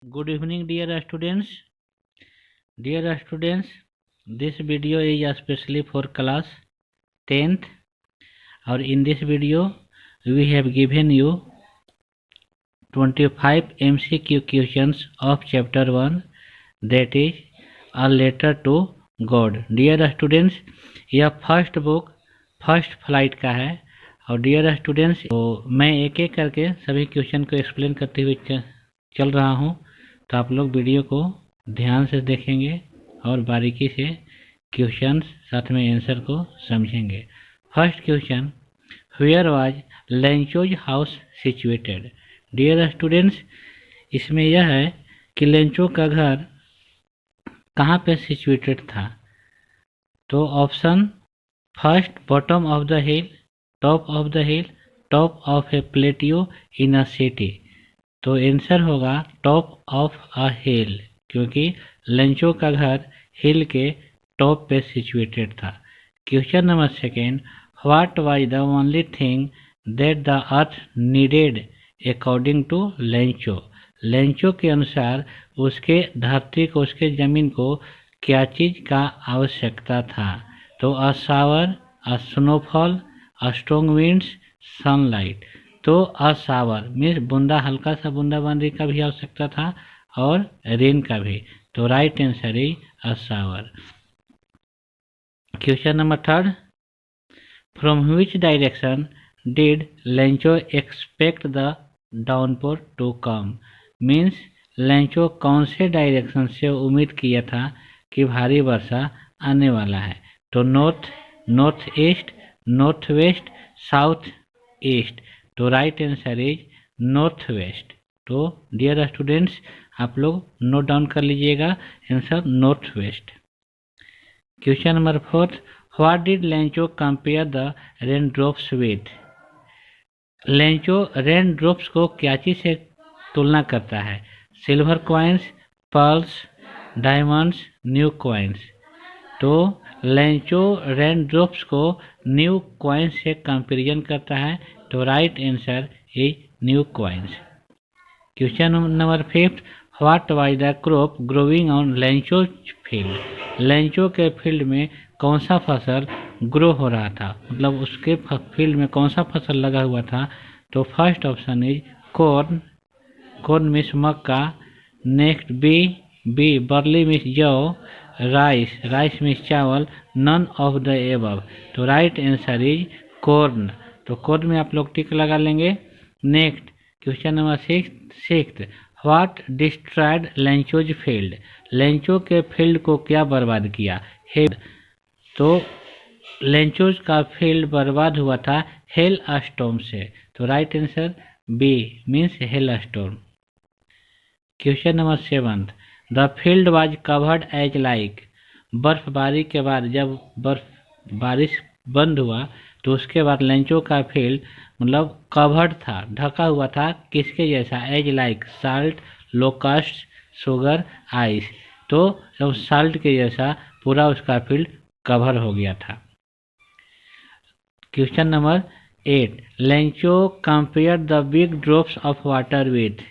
Good evening, dear students. Dear students, this video is especially for class 10th. और in this video, we have given you 25 MCQ questions of chapter 1, that is a letter to God. Dear students, यह first book first flight का है। और dear students, तो मैं एक एक करके सभी क्वेश्चन को एक्सप्लेन करते हुए चल रहा हूँ, तो आप लोग वीडियो को ध्यान से देखेंगे और बारीकी से क्वेश्चन साथ में आंसर को समझेंगे। First question, where was Lencho's house situated? Dear students, इसमें यह है कि लेंचो का घर कहाँ पे सिचुएटेड था। तो option first, bottom of the hill, top of the hill, top of A प्लेटियो in a city. तो आंसर होगा टॉप ऑफ अ हिल, क्योंकि लेंचो का घर हिल के टॉप पे सिचुएटेड था। Question number second, what was the only thing that the earth needed according to Lencho? Lencho के अनुसार उसके धरती को, उसके ज़मीन को क्या चीज़ का आवश्यकता था? तो a shower, a snowfall, a strong winds, sunlight. तो अ शावर मीन्स बूंदा, हल्का सा बूंदाबांदी का भी आवश्यकता था और रेन का भी। तो right answer is a shower. Question number third, from which direction did Lencho expect the downpour to come? Means Lencho कौन से डायरेक्शन से उम्मीद किया था कि भारी वर्षा आने वाला है? तो north, north east, north west, south east. तो right answer is north west. तो डियर स्टूडेंट्स, आप लोग नोट डाउन कर लीजिएगा answer north west. Question number fourth, what did Lencho compare the rain drops with? Lencho rain drops को क्या चीज से तुलना करता है? Silver coins, pearls, diamonds, new coins. तो लेंचो रेन ड्रॉप्स को न्यू कॉइन्स से कंपेरिजन करता है। तो right answer is new coins. Question number fifth, what was the crop growing on Lencho field? Lencho के फील्ड में कौन सा फसल ग्रो हो रहा था, मतलब उसके फील्ड में कौन सा फसल लगा हुआ था? तो first option is corn, corn means मक्का। नेक्स्ट बी बर्ली मीन्स जौ, राइस, राइस मीन्स चावल, नन ऑफ द एबव। तो राइट आंसर इज कॉर्न। तो कॉर्न में आप लोग टिक लगा लेंगे। Next question number six, what destroyed Lencho's field? Lencho के फील्ड को क्या बर्बाद किया? तो लेंचोज का फील्ड बर्बाद हुआ था हेल स्टॉर्म से। तो right answer B means hail storm. Question number seventh, the field was covered as like? बर्फबारी के बाद जब बारिश बंद हुआ तो उसके बाद लेंचो का फील्ड मतलब कवर्ड था, ढका हुआ था, किसके जैसा? As like salt, locust, sugar, ice. तो जब साल्ट के जैसा पूरा उसका फील्ड कवर हो गया था। Question number 8, Lencho compare the big drops of water with?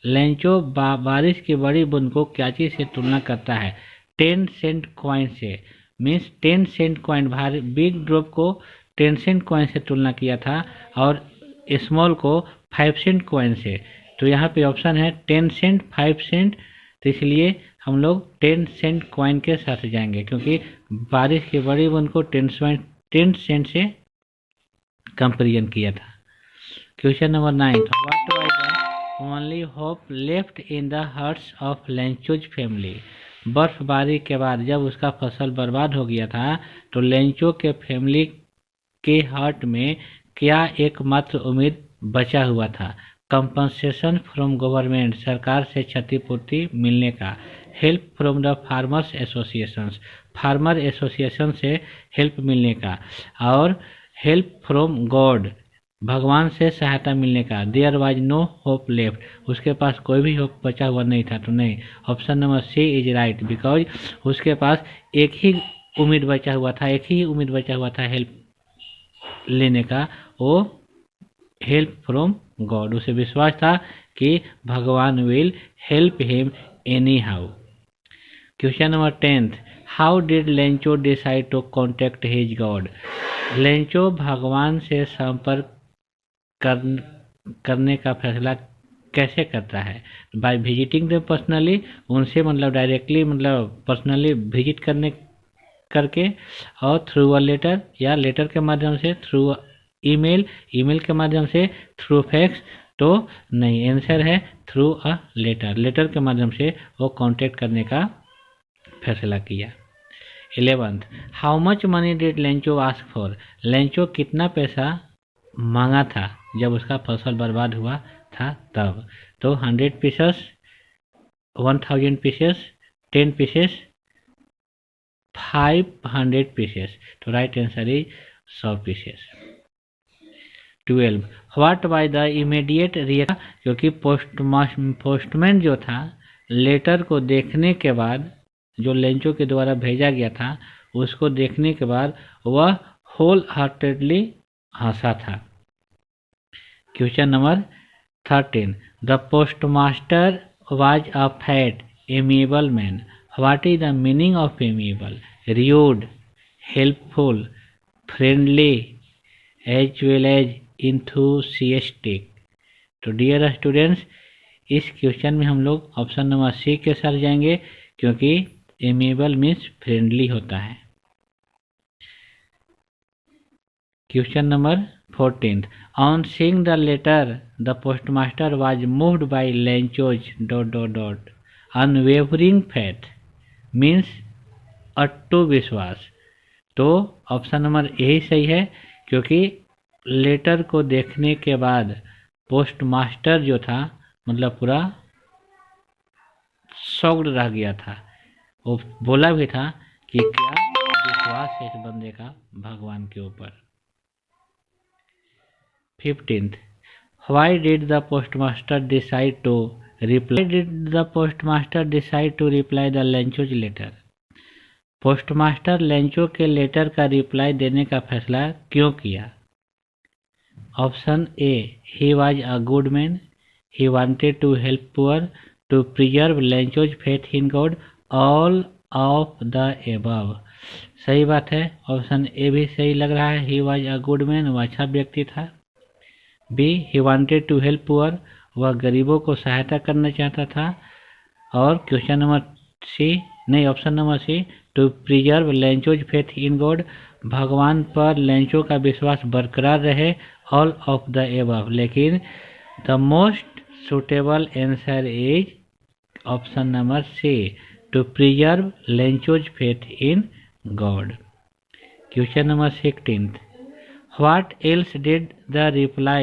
Lencho बारिश की बड़ी बूंद को क्या चीज से तुलना करता है? 10 सेंट कॉइन से। मीन्स 10 सेंट कॉइन, भारी बिग ड्रॉप को 10 सेंट कॉइन से तुलना किया था और स्मॉल को 5 सेंट कॉइन से। तो यहाँ पे ऑप्शन है 10 सेंट, 5 सेंट, तो इसलिए हम लोग 10 सेंट कॉइन के साथ जाएंगे, क्योंकि बारिश की बड़ी बूंद को 10 सेंट से कंपेरिजन किया था। Question number 9, what was the only hope left in the hearts of Lencho's family? बर्फबारी के बाद जब उसका फसल बर्बाद हो गया था तो लेंचो के फैमिली के हार्ट में क्या एकमात्र उम्मीद बचा हुआ था? कंपनसेशन फ्रॉम गवर्नमेंट, सरकार से क्षतिपूर्ति मिलने का। Help from the farmers association, farmer association से हेल्प मिलने का। और हेल्प फ्रॉम गॉड, भगवान से सहायता मिलने का। There was no hope left, उसके पास कोई भी होप बचा हुआ नहीं था। तो नहीं, option number C is right, because उसके पास एक ही उम्मीद बचा हुआ था, एक ही उम्मीद बचा हुआ था हेल्प लेने का, वो हेल्प फ्रॉम गॉड। उसे विश्वास था कि भगवान will help him anyhow. Question number 10, how did Lencho decide to contact his God. Lencho भगवान से संपर्क करने का फैसला कैसे करता है? बाय विजिटिंग देम पर्सनली, उनसे मतलब डायरेक्टली मतलब पर्सनली विजिट करके, और थ्रू अ लेटर या लेटर के माध्यम से, थ्रू ईमेल के माध्यम से, थ्रू फैक्स तो नहीं, आंसर है थ्रू अ लेटर के माध्यम से वो कांटेक्ट करने का फैसला किया। 11th, how much money did Lencho ask for. Lencho कितना पैसा मांगा था जब उसका फसल बर्बाद हुआ था तब? तो 100 पीसेस, 1000 पीसेस, 10 पीसेस, 500 पीसेस। तो right answer is 100 pieces. 12, what by the immediate reaction. क्योंकि पोस्टमैन जो था लेटर को देखने के बाद, जो लेंचो के द्वारा भेजा गया था उसको देखने के बाद वह होल हार्टेडली हंसा था। Question number 13, the postmaster was a fat amiable man. What is the meaning of amiable? Rude, helpful, friendly, as well as enthusiastic. तो डियर स्टूडेंट्स, इस क्वेश्चन में हम लोग ऑप्शन नंबर सी के साथ जाएंगे, क्योंकि एमिएबल मीन्स फ्रेंडली होता है। Question number 14, on seeing the letter the postmaster was moved by Lencho's unwavering faith means अट्टू विश्वास। तो ऑप्शन नंबर यही सही है, क्योंकि लेटर को देखने के बाद पोस्टमास्टर जो था मतलब पूरा शॉक्ड रह गया था। वो बोला भी था कि क्या विश्वास है इस बंदे का भगवान के ऊपर। 15th, why did the postmaster decide to reply the Lencho's letter. Postmaster Lencho के लेटर का रिप्लाई देने का फैसला क्यों किया? Option A, he was a good man, he wanted to help poor, to preserve Lencho's faith in God, all of the above. सही बात है, ऑप्शन ए भी सही लग रहा है। He was a good man, वह अच्छा व्यक्ति था। B, he wanted to help poor, वह गरीबों को सहायता करना चाहता था। और क्वेश्चन नंबर सी, नहीं option number C, to preserve Lencho's faith in God, भगवान पर लेंचो का विश्वास बरकरार रहे। ऑल ऑफ द एबव, लेकिन the most suitable answer is option number C, to preserve Lencho's faith in God. Question number 16, what else did the reply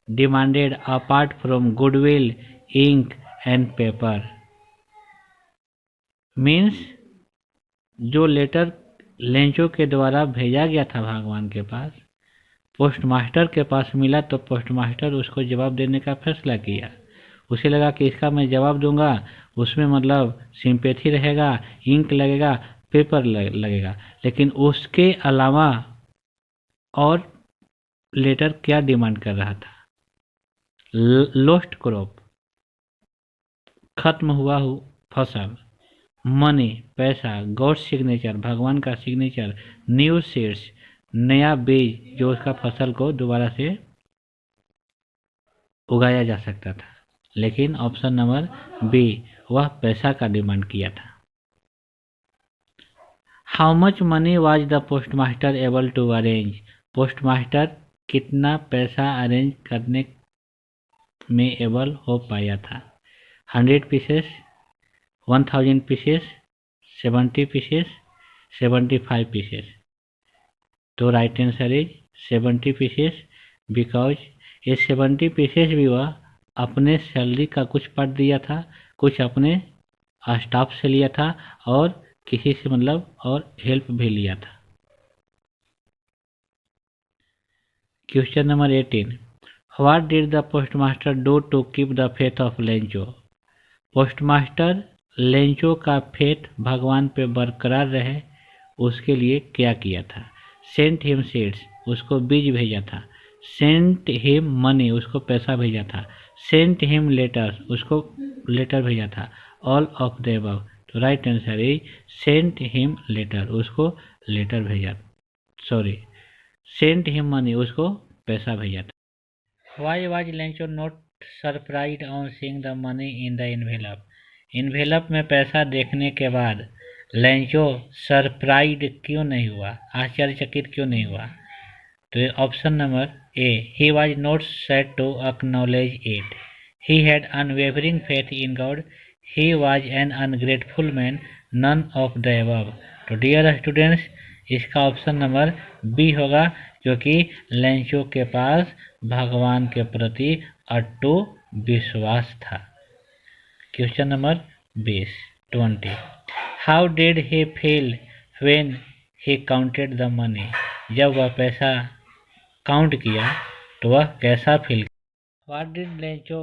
demanded apart from goodwill, ink and paper? Means जो letter Lencho के द्वारा भेजा गया था भगवान के पास, postmaster के पास मिला, तो पोस्टमास्टर उसको जवाब देने का फैसला किया। उसे लगा कि इसका मैं जवाब दूंगा, उसमें मतलब सिंपैथी रहेगा, इंक लगेगा, पेपर लगेगा, लेकिन उसके अलावा और लेटर क्या डिमांड कर रहा था? लोस्ट क्रॉप, खत्म हुआ फसल, मनी पैसा, गॉड सिग्नेचर भगवान का सिग्नेचर, न्यू सीड्स नया बीज जो उसका फसल को दोबारा से उगाया जा सकता था। लेकिन ऑप्शन नंबर बी, वह पैसा का डिमांड किया था। How much money was the postmaster able to arrange. Postmaster कितना पैसा अरेंज करने में एबल हो पाया था? 100 पीसेस, 1000 पीसेस, 70 पीसेस, 75 पीसेस। तो right answer is 70 pieces, because ये 70 पीसेस भी वह अपने सैलरी का कुछ पार्ट दिया था, कुछ अपने स्टाफ से लिया था, और किसी से मतलब और हेल्प भी लिया था। Question number 18, what did the postmaster do to keep the faith of Lencho. Postmaster Lencho का फेथ भगवान पे बरकरार रहे उसके लिए क्या किया था? सेंट हिम सीड्स, उसको बीज भेजा था। सेंट हिम मनी, उसको पैसा भेजा था। सेंट हिम लेटर, उसको लेटर भेजा था। ऑल ऑफ द अबव, तो right answer is sent him letter, उसको लेटर भेजा, सॉरी सेंट हिम मनी, उसको पैसा भेजा था। Why was Lencho not surprise on seeing the money in the envelope, envelope में पैसा देखने के बाद लेंचो सरप्राइज क्यों नहीं हुआ, आश्चर्यचकित क्यों नहीं हुआ? तो option number A, he was not said to acknowledge it, he had unwavering faith in God, he was an ungrateful man, none of the above. तो डियर स्टूडेंट्स, इसका ऑप्शन नंबर बी होगा, क्योंकि लेंचो के पास भगवान के प्रति अटूट विश्वास था। Question number 20। How did he feel when he counted the money, जब वह पैसा काउंट किया तो वह कैसा feel? What did Lencho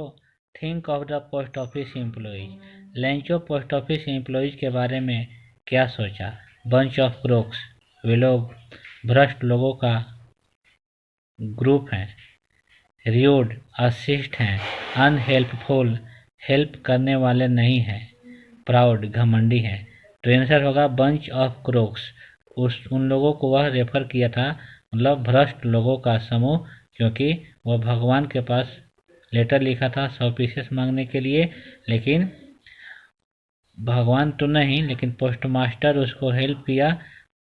think of the post office employees, Lencho post office employees के बारे में क्या सोचा? बंच ऑफ क्रोक्स, वे लोग भ्रष्ट लोगों का ग्रुप हैं। र्यूड, अशिष्ट हैं। अनहेल्पफुल, हेल्प करने वाले नहीं हैं। प्राउड, घमंडी हैं। तो आंसर होगा बंच ऑफ क्रोक्स, उन लोगों को वह रेफर किया था, मतलब भ्रष्ट लोगों का समूह, क्योंकि वह भगवान के पास लेटर लिखा था 100 पीसेस मांगने के लिए, लेकिन भगवान तो नहीं, लेकिन पोस्ट मास्टर उसको हेल्प किया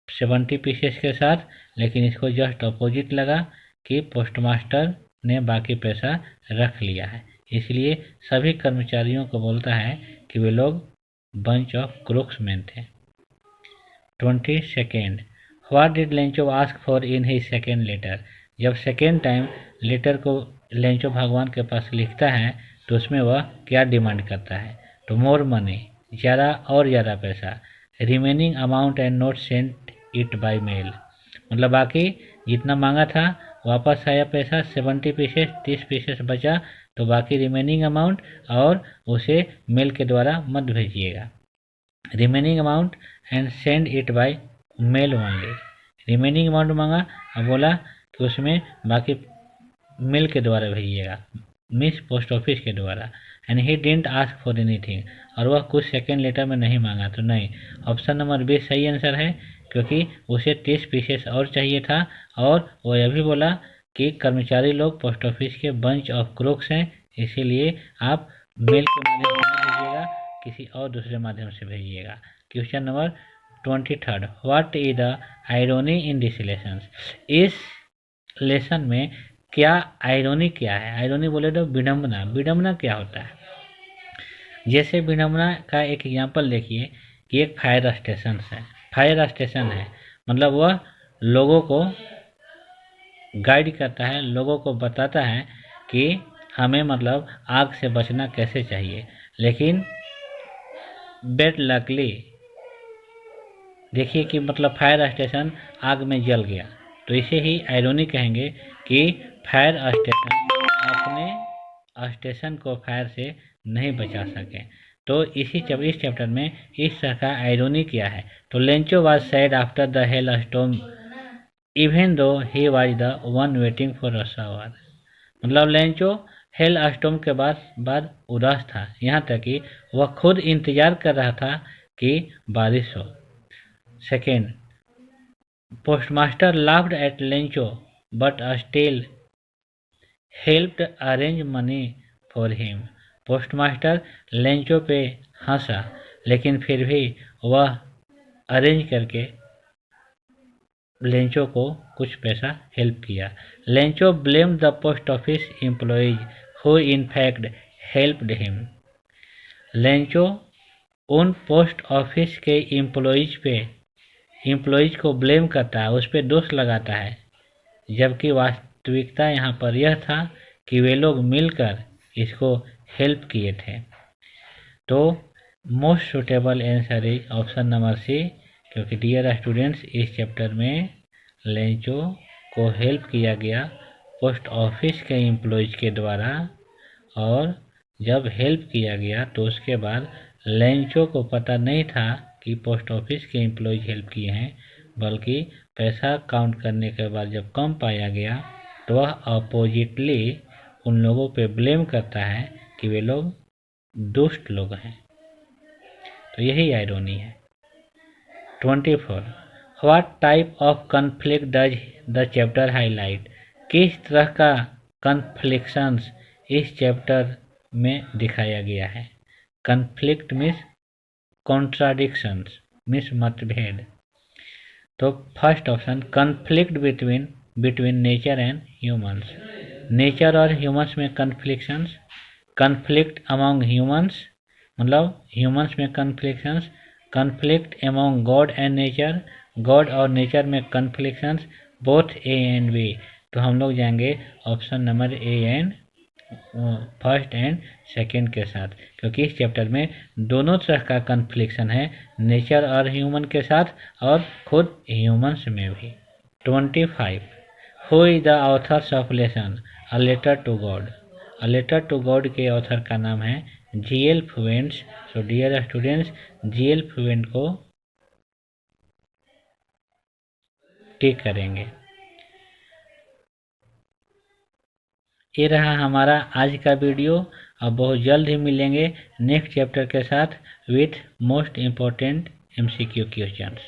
70 पीसेस के साथ, लेकिन इसको जस्ट अपोजिट लगा कि पोस्ट मास्टर ने बाकी पैसा रख लिया है, इसलिए सभी कर्मचारियों को बोलता है कि वे लोग बंच ऑफ क्रूक्स मैन थे। 22। What did Lencho ask for in his second letter, जब सेकेंड टाइम लेटर को लेंचो भगवान के पास लिखता है तो उसमें वह क्या डिमांड करता है? तो मोर मनी, ज़्यादा और ज़्यादा पैसा। Remaining amount and not sent it by mail, मतलब बाकी जितना मांगा था वापस आया पैसा 70 पीसेस, 30 पीसेस बचा, तो बाकी रिमेनिंग अमाउंट और उसे मेल के द्वारा मत भेजिएगा। Remaining amount and send it by mail only, remaining amount मांगा और बोला कि उसमें बाकी मेल के द्वारा भेजिएगा, मीन्स पोस्ट ऑफिस के द्वारा। And he didn't ask for anything, और वह कुछ सेकेंड लेटर में नहीं मांगा, तो नहीं, ऑप्शन नंबर बी सही आंसर है, क्योंकि उसे 30 पीसेस और चाहिए था, और वह यह भी बोला कि कर्मचारी लोग पोस्ट ऑफिस के बंच ऑफ क्रूक्स हैं, इसीलिए आप मेल के माध्यम से भेजिएगा, किसी और दूसरे माध्यम से भेजिएगा। Question number 23। What is the irony in this lesson, इस लेसन में क्या आयरोनी क्या है? आयरोनी बोले तो विडम्बना, विडम्बना क्या होता है? जैसे विडम्बना का एक एग्जाम्पल देखिए कि एक फायर स्टेशन है, फायर स्टेशन है, मतलब वह लोगों को गाइड करता है, लोगों को बताता है कि हमें मतलब आग से बचना कैसे चाहिए, लेकिन बेड लकली देखिए कि मतलब फायर स्टेशन आग में जल गया, तो इसे ही आयरोनी कहेंगे कि फायर स्टेशन अपने स्टेशन को फायर से नहीं बचा सके। तो इस चैप्टर में इस तरह का आयरोनी क्या है? तो Lencho was sad after the hell storm even though he was the one waiting for a shower, मतलब लेंचो हेल स्टॉर्म के बाद उदास था, यहाँ तक कि वह खुद इंतजार कर रहा था कि बारिश हो। Second, postmaster laughed eight Lencho but still helped arrange money for him, postmaster Lencho पे हंसा, लेकिन फिर भी वह अरेंज करके लेंचो को कुछ पैसा हेल्प किया। Lencho blame the post office employees who in fact helped him, Lencho उन पोस्ट ऑफिस के एम्प्लॉइज को ब्लेम करता है, उस पर दोष लगाता है, जबकि वास्तविकता यहाँ पर यह था कि वे लोग मिलकर इसको हेल्प किए थे। तो most suitable answer is option number C, क्योंकि डियर स्टूडेंट्स इस चैप्टर में लेंचो को हेल्प किया गया पोस्ट ऑफिस के एम्प्लॉइज के द्वारा, और जब हेल्प किया गया तो उसके बाद लेंचो को पता नहीं था कि पोस्ट ऑफिस के एम्प्लॉइज हेल्प किए हैं, बल्कि पैसा काउंट करने के बाद जब कम पाया गया तो वह अपोजिटली उन लोगों पे ब्लेम करता है कि वे लोग दुष्ट लोग हैं। तो यही आयरनी है। 24. What type of conflict does the chapter highlight? किस तरह का कन्फ्लिक्शंस इस चैप्टर में दिखाया गया है? कन्फ्लिक्ट मीन्स कॉन्ट्राडिक्शंस, मीन्स मतभेद। तो first option, conflict between nature and humans. Nature और ह्यूमंस में कन्फ्लिक्शंस। कन्फ्लिक्ट अमॉन्ग ह्यूमंस, मतलब ह्यूमंस में conflictions. Conflict among God and nature, God और नेचर में conflictions, both A and B. तो हम लोग जाएंगे option number A and first and second के साथ, क्योंकि इस चैप्टर में दोनों तरह का कन्फ्लिक्शन है, नेचर और ह्यूमन के साथ और खुद ह्यूमंस में भी। 25. Who is the authors of lesson a letter to God? A letter to God के ऑथर का नाम है G L. Fuentes. So dear students, G L. Fuentes को टिक करेंगे। ये रहा हमारा आज का वीडियो। अब बहुत जल्द ही मिलेंगे नेक्स्ट चैप्टर के साथ with most important MCQ questions.